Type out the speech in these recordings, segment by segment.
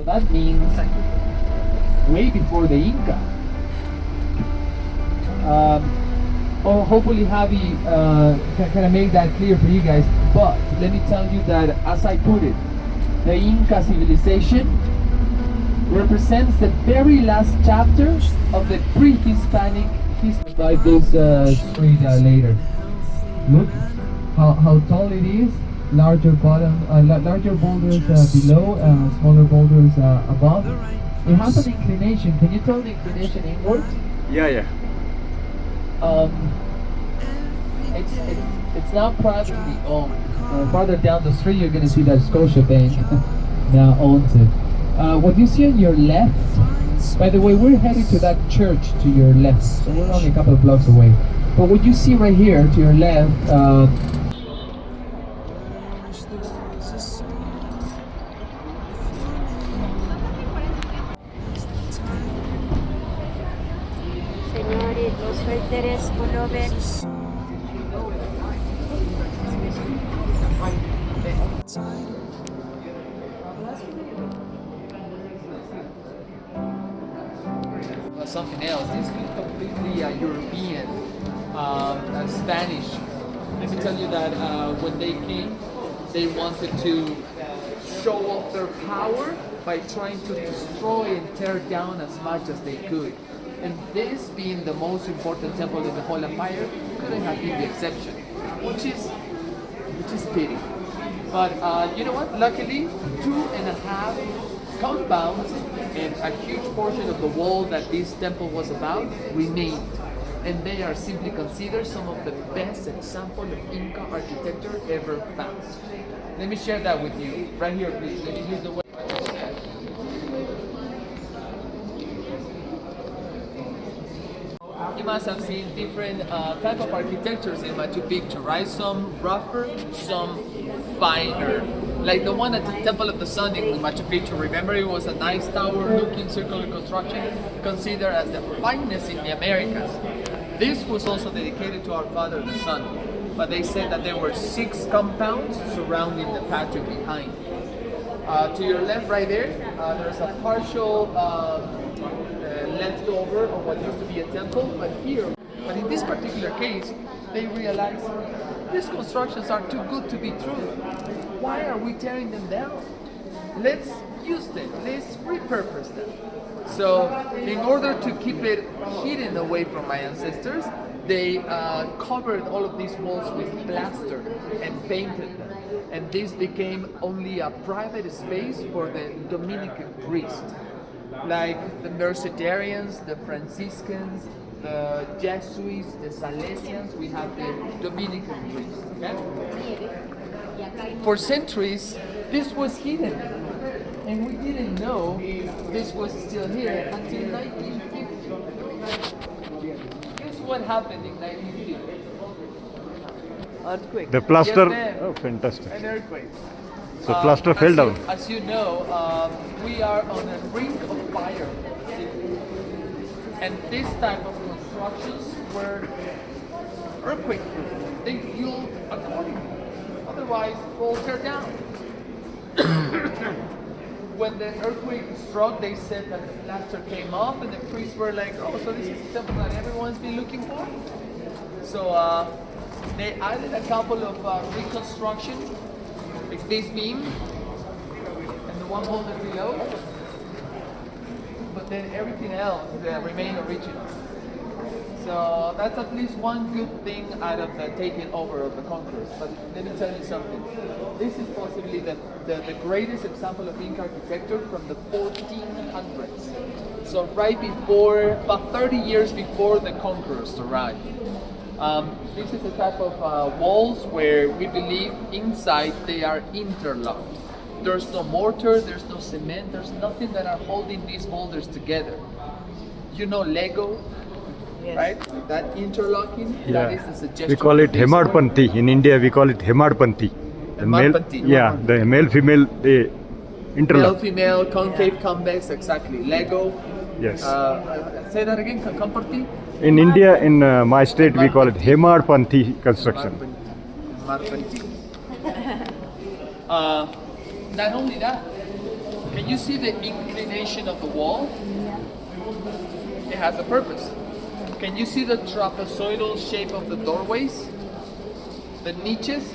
that means way before the Inca. Hopefully Javi can make that clear for you guys. But let me tell you that, as I put it, the Inca civilization represents the very last chapter of the pre-Hispanic history. By this street later. Look how tall it is. Larger boulders below, smaller boulders above. It has an inclination. Can you tell the inclination inward? Yeah. It's now privately owned. Farther down the street, you're gonna see that Scotiabank now owns it. What you see on your left, by the way, we're headed to that church to your left, so we're only a couple of blocks away. But what you see right here to your left, Señores, los suéteres pullovers. something else. This is completely European, Spanish. Let me tell you that when they came, they wanted to show off their power by trying to destroy and tear down as much as they could. And this, being the most important temple in the whole empire, couldn't have been the exception, which is pity. But you know what? Luckily, 2.5 compounds and a huge portion of the wall that this temple was about remained. And they are simply considered some of the best examples of Inca architecture ever found. Let me share that with you. Right here, please. Let me use the way. You must have seen different type of architectures in Machu Picchu, right? Some rougher, some finer. Like the one at the Temple of the Sun in Machu Picchu. Remember, it was a nice tower-looking circular construction, considered as the finest in the Americas. This was also dedicated to our father, the sun. But they said that there were 6 compounds surrounding the patio behind. To your left, right there, there's a partial leftover of what used to be a temple, but in this particular case, they realized these constructions are too good to be true. Why are we tearing them down? Let's use them, let's repurpose them. So, in order to keep it hidden away from my ancestors, they covered all of these walls with plaster and painted them. And this became only a private space for the Dominican priest. Like the Mercedarians, the Franciscans, the Jesuits, the Salesians, we have the Dominican priests. Okay? For centuries, this was hidden. And we didn't know this was still here until 1950. Guess what happened in 1950? Earthquake. The plaster, Yes, oh, fantastic. an earthquake. So plaster fell down. As you know, we are on a brink of fire. And this type of constructions were earthquake-proof. They fueled accordingly. Otherwise, we'll tear down. When the earthquake struck, they said that the plaster came off, and the priests were like, "Oh, so this is the temple that everyone's been looking for." So they added a couple of reconstruction. It's this beam and the one boulder below, but then everything else remained original. So that's at least one good thing out of the taking over of the conquerors. But let me tell you something. This is possibly the greatest example of Inca architecture from the 1400s. So right before, about 30 years before the conquerors arrived. This is a type of walls where we believe inside they are interlocked. There's no mortar, there's no cement, there's nothing that are holding these boulders together. You know Lego? Yes. Right? That interlocking, that is the suggestion. We call it Hemadpanthi. In India, we call it Hemadpanthi. The male, the male female they interlock. Male female, concave, convex, exactly. Lego. Yes. Say that again, Kamparthi? In India, in my state, we call it Hemadpanthi construction. Not only that, Can you see the inclination of the wall? Yeah. It has a purpose. Can you see the trapezoidal shape of the doorways? The niches?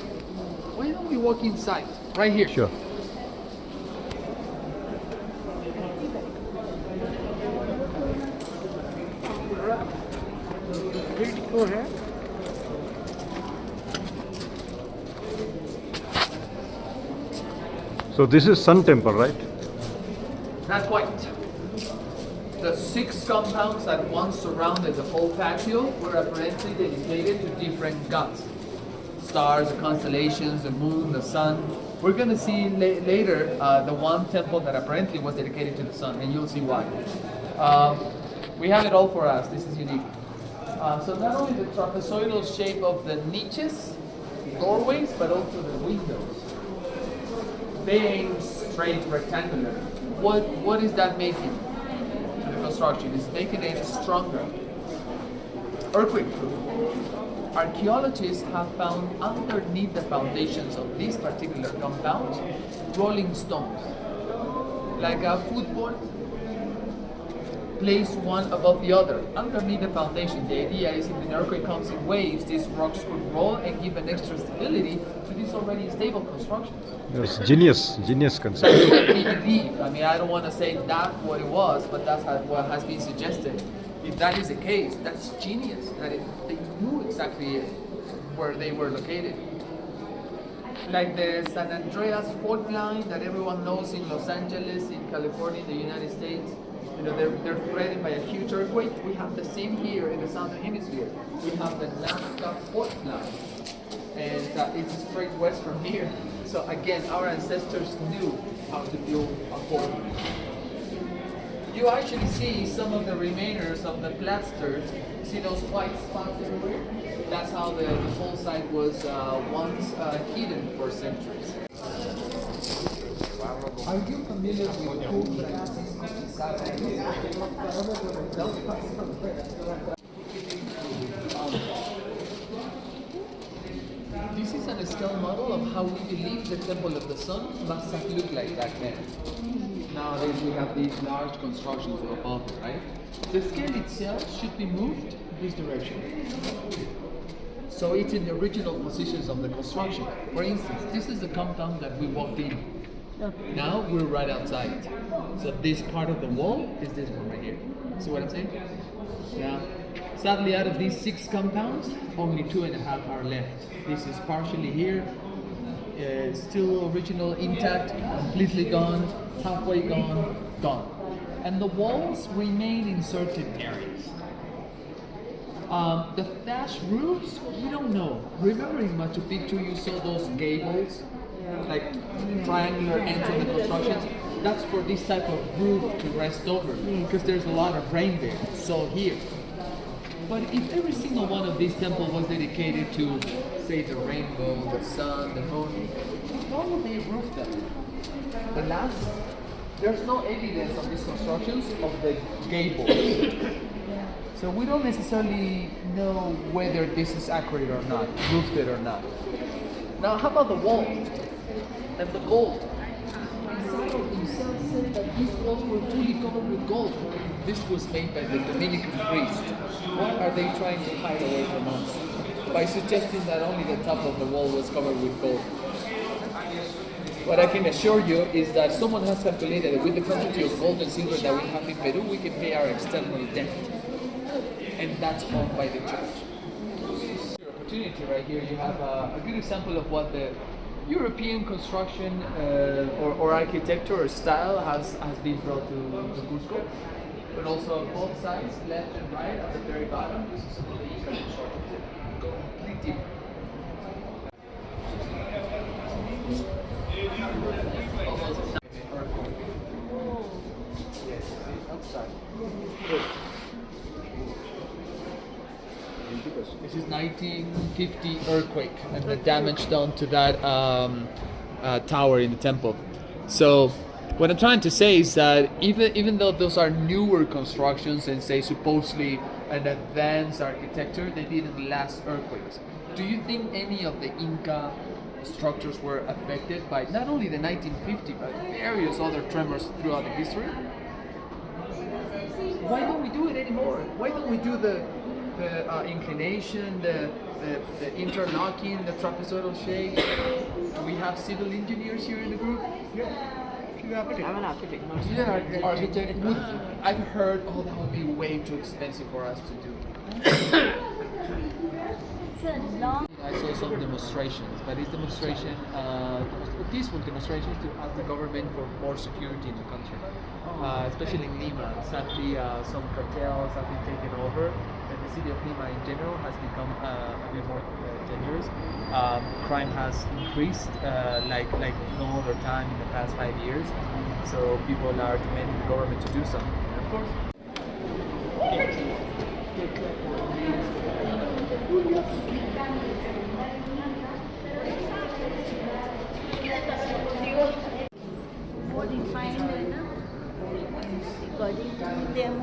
Why don't we walk inside? Right here. Sure. Pretty cool, huh? So this is Sun Temple, right? Not quite. The 6 compounds that once surrounded the whole patio were apparently dedicated to different gods. Stars, the constellations, the moon, the sun. We're going to see later the one temple that apparently was dedicated to the sun, and you'll see why. We have it all for us. This is unique. So not only the trapezoidal shape of the niches, doorways, but also the windows. Being straight rectangular. What is that making? The construction is making it stronger. Earthquake proof. Archaeologists have found underneath the foundations of these particular compounds rolling stones. Like a football, place one above the other underneath the foundation. The idea is if an earthquake comes in waves, these rocks could roll and give an extra stability to these already stable constructions. Yes, genius concept. I mean, I don't want to say that's what it was, but that's what has been suggested. If that is the case, that's genius. They knew exactly where they were located. Like the San Andreas fault line that everyone knows in Los Angeles, in California, in the United States. You know, they're threatened by a huge earthquake. We have the same here in the southern hemisphere. We have the Nazca fault line, and it's straight west from here. So again, our ancestors knew how to build a fault. You actually see some of the remainers of the plaster. See those white spots everywhere? That's how the whole site was once hidden for centuries. Are you familiar with who Francisco Pizarro This is a scale model of how we believe the Temple of the Sun must have looked like back then. Nowadays we have these large constructions above it, right? The scale itself should be moved this direction. So it's in the original positions of the construction. For instance, this is the compound that we walked in. Now we're right outside. So this part of the wall is this one right here. See what I'm saying? Yeah. Sadly, out of these 6 compounds, only 2.5 are left. This is partially here, still original, intact, completely gone, halfway gone, gone. And the walls remain in certain areas. The thatched roofs, we don't know. Remember in Machu Picchu you saw those gables? Like triangular ends of the constructions? That's for this type of roof to rest over, because there's a lot of rain there. So here. But if every single one of these temples was dedicated to, say, the rainbow, the sun, the moon, how would they roof them? Alas, there's no evidence of these constructions of the gables. So we don't necessarily know whether this is accurate or not, roofed or not. Now, how about the wall and the gold? Pizarro himself said that these walls were fully covered with gold. This was made by the Dominican priest. What are they trying to hide away from us? By suggesting that only the top of the wall was covered with gold. What I can assure you is that someone has calculated that with the quantity of gold and silver that we have in Peru, we can pay our external debt. And that's owned by the church. Opportunity right here, you have a good example of what the European construction or architecture or style has been brought to Cusco. But also both sides, left and right, at the very bottom, this is some of the INKA construction. Completely different. Yes, outside. Good. This is 1950 earthquake and the damage done to that tower in the temple. So what I'm trying to say is that even though those are newer constructions and say supposedly an advanced architecture, they didn't last earthquakes. Do you think any of the Inca structures were affected by not only the 1950 but various other tremors throughout the history. Why don't we do it anymore? Why don't we do the inclination, the interlocking, the trapezoidal shape? Do we have civil engineers here in the group? I'm an architect. Not You're an architect. I've heard, oh, that would be way too expensive for us to do. I saw some demonstrations, but it's demonstration, peaceful demonstrations to ask the government for more security in the country, especially in Lima. Sadly, some cartels have been taken over, and the city of Lima in general has become a bit more dangerous. Crime has increased like no other time in the past 5 years. So people are demanding the government to do something. And of course.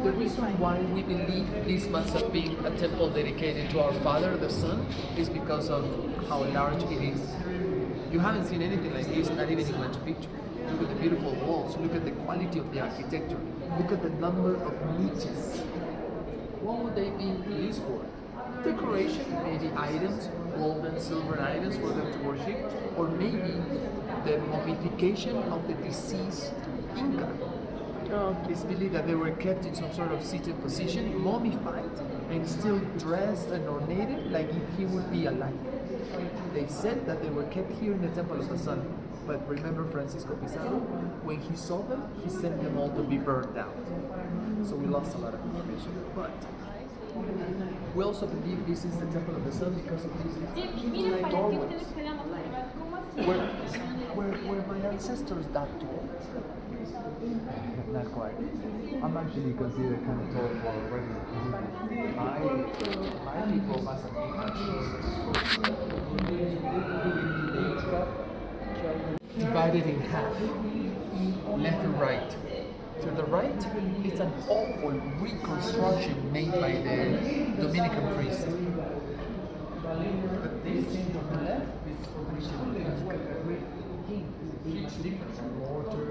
The reason why we believe this must have been a temple dedicated to our Father, the Sun, is because of how large it is. You haven't seen anything like this, not even in Machu Picchu. Look at the beautiful walls, look at the quality of the architecture, look at the number of niches. What would they be used for? Decoration, maybe items, gold and silver items for them to worship, or maybe the mummification of the deceased Inca. It's believed that they were kept in some sort of seated position, mummified, and still dressed and ornated like if he would be alive. They said that they were kept here in the Temple of the Sun, but remember Francisco Pizarro? When he saw them, he sent them all to be burned down. So we lost a lot of information. But we also believe this is the Temple of the Sun because of these little doorways where my ancestors died to. Not quite. I'm actually considered kind of tall for a regular person. My people must have been divided in half, left and right. To the right, it's an awful reconstruction made by the Dominican priest. But this thing on the left is huge difference in water.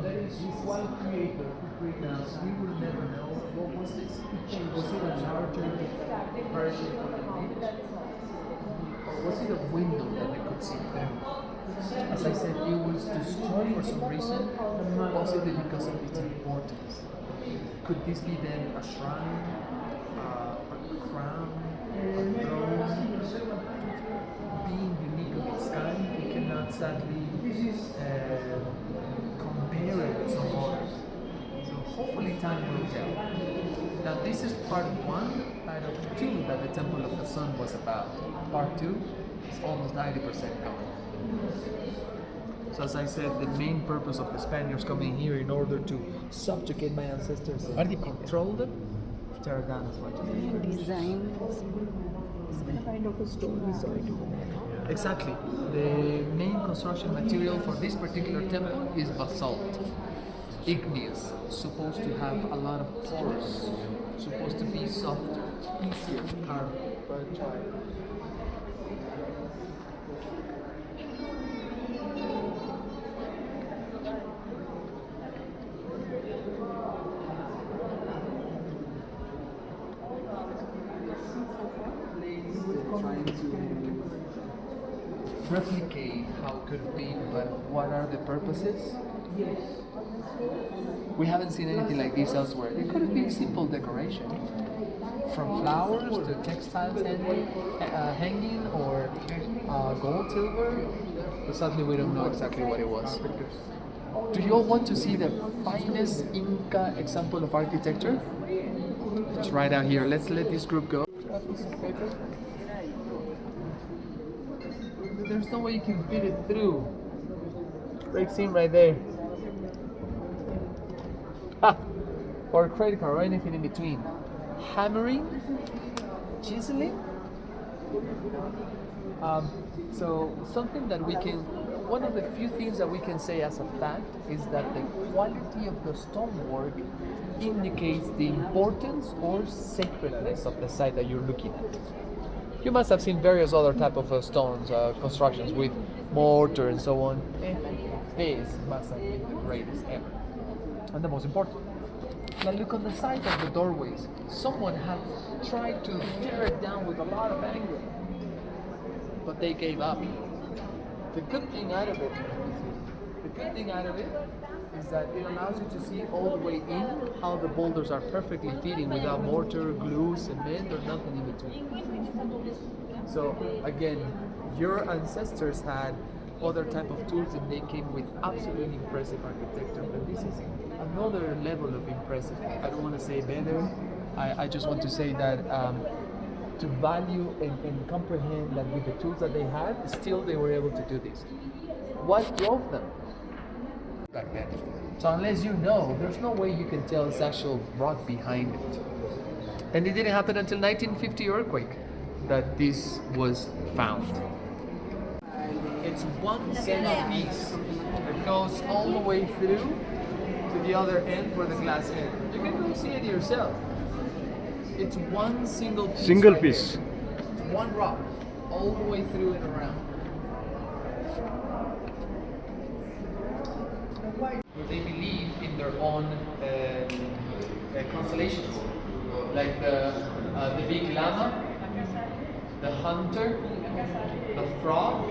There is one creator who created this. We will never know what was this. Was it a larger version of the image? Or was it a window that they could see through? As I said, it was destroyed for some reason, possibly because of its importance. Could this be then a shrine, a crown, a throne? Being unique of its kind, we cannot sadly compare it with some others. So hopefully time will tell. Now this is part 1 out of 2 that the Temple of the Sun was about. Part 2 is almost 90% gone. So as I said, the main purpose of the Spaniards coming here in order to subjugate my ancestors and control them, tear down as much as they could. design. Kind of a story, sorry. Exactly. The main construction material for this particular temple is basalt. Igneous, supposed to have a lot of pores, supposed to be softer, easier to carve. But try. Trying to replicate how could it be, but what are the purposes? We haven't seen anything like this elsewhere. It could have been simple decoration, from flowers to textiles hanging or gold, silver. But sadly, we don't know exactly what it was. Do you all want to see the finest Inca example of architecture? It's right out here. Let's let this group go. There's no way you can fit it through. Breaks in right there. Ha! Or a credit card or anything in between. Hammering, chiseling. So something that we can, one of the few things that we can say as a fact is that the quality of the stonework indicates the importance or sacredness of the site that you're looking at. You must have seen various other type of stones constructions with mortar and so on. This must have been the greatest ever and the most important. Now look on the side of the doorways. Someone had tried to tear it down with a lot of anger, but they gave up. The good thing out of it is that it allows you to see all the way in how the boulders are perfectly fitting without mortar, glue, cement, or nothing in between. So again, your ancestors had other type of tools and they came with absolutely impressive architecture, but this is another level of impressive. I don't want to say better, I just want to say that to value and comprehend that with the tools that they had, still they were able to do this. What drove them back then? So unless you know, there's no way you can tell it's actual rock behind it. And it didn't happen until 1950 earthquake that this was found. It's one single piece that goes all the way through to the other end where the glass ends. You can really see it yourself. It's one single piece. Single right piece. there. It's one rock all the way through and around. They believe in their own constellations, like the big llama, the hunter, the frog.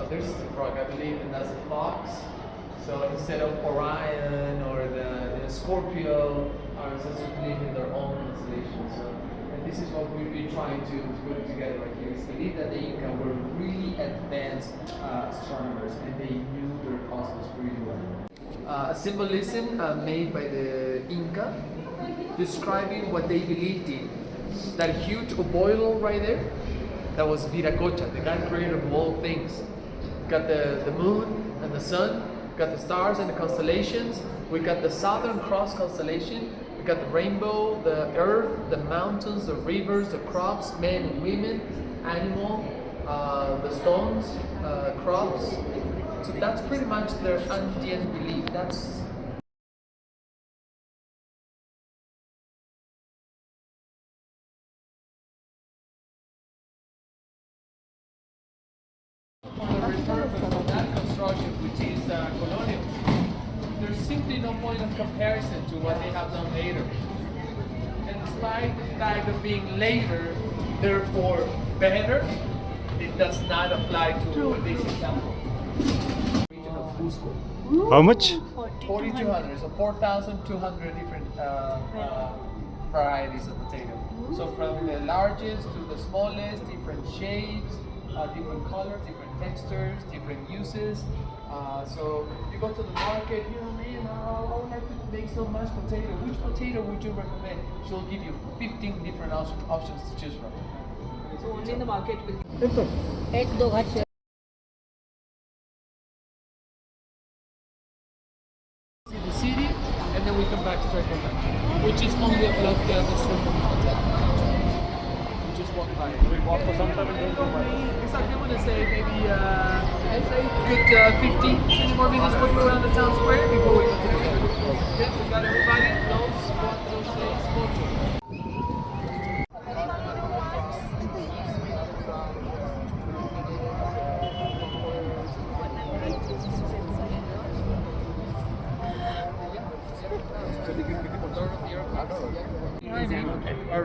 There's the frog, I believe, and that's the fox. So instead of Orion or the Scorpio, our ancestors believe in their own constellations. So, and this is what we've been trying to put together right here. It's believed that the Inca were really advanced astronomers and they knew their cosmos really well. A symbolism made by the Inca describing what they believed in. That huge oboilo right there, that was Viracocha, the God creator of all things. Got the moon and the sun, got the stars and the constellations. We got the Southern Cross constellation. We got the rainbow, the earth, the mountains, the rivers, the crops, men and women, animal, the stones, crops. So that's pretty much their Andean belief. That's that construction, which is colonial. There's simply no point of comparison to what they have done later. And despite the fact of being later, therefore better, it does not apply to this example. Region of Cusco. How much? 4,200, so 4,200 different varieties of potato. So from the largest to the smallest, different shapes, different colors, different textures, different uses. So you go to the market, you know, man, I would like to make some mashed potato. Which potato would you recommend? She'll give you 15 different options to choose from. So only in the market will. See the city, and then we come back straight from there, which is only a block the other side from the hotel. We just walk by. We walk for some time and then go by. Exactly, I'm gonna say maybe I'd say good 15 more minutes walking around the town square before we go to the hotel. Okay, we got everybody. Dos, cuatro, seis, ocho.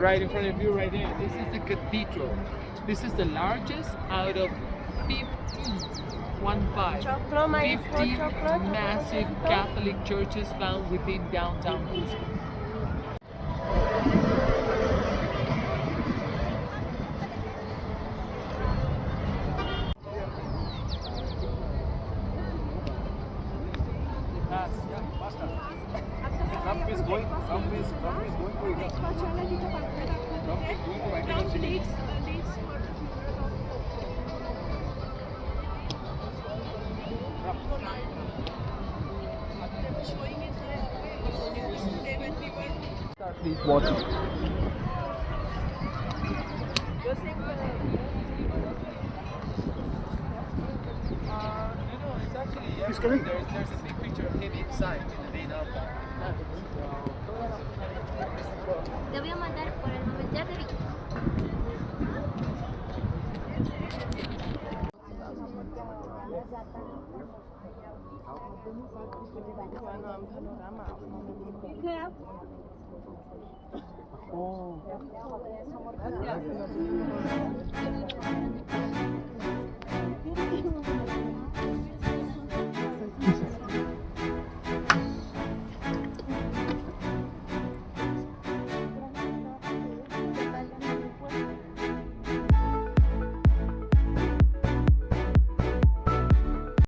Right in front of you, right there. This is the cathedral. This is the largest out of 50 massive Catholic churches found within downtown Cusco. Please water. He's coming. There's a big picture of him inside in the main altar. Te voy a mandar por el momento, ya te vi. Oh.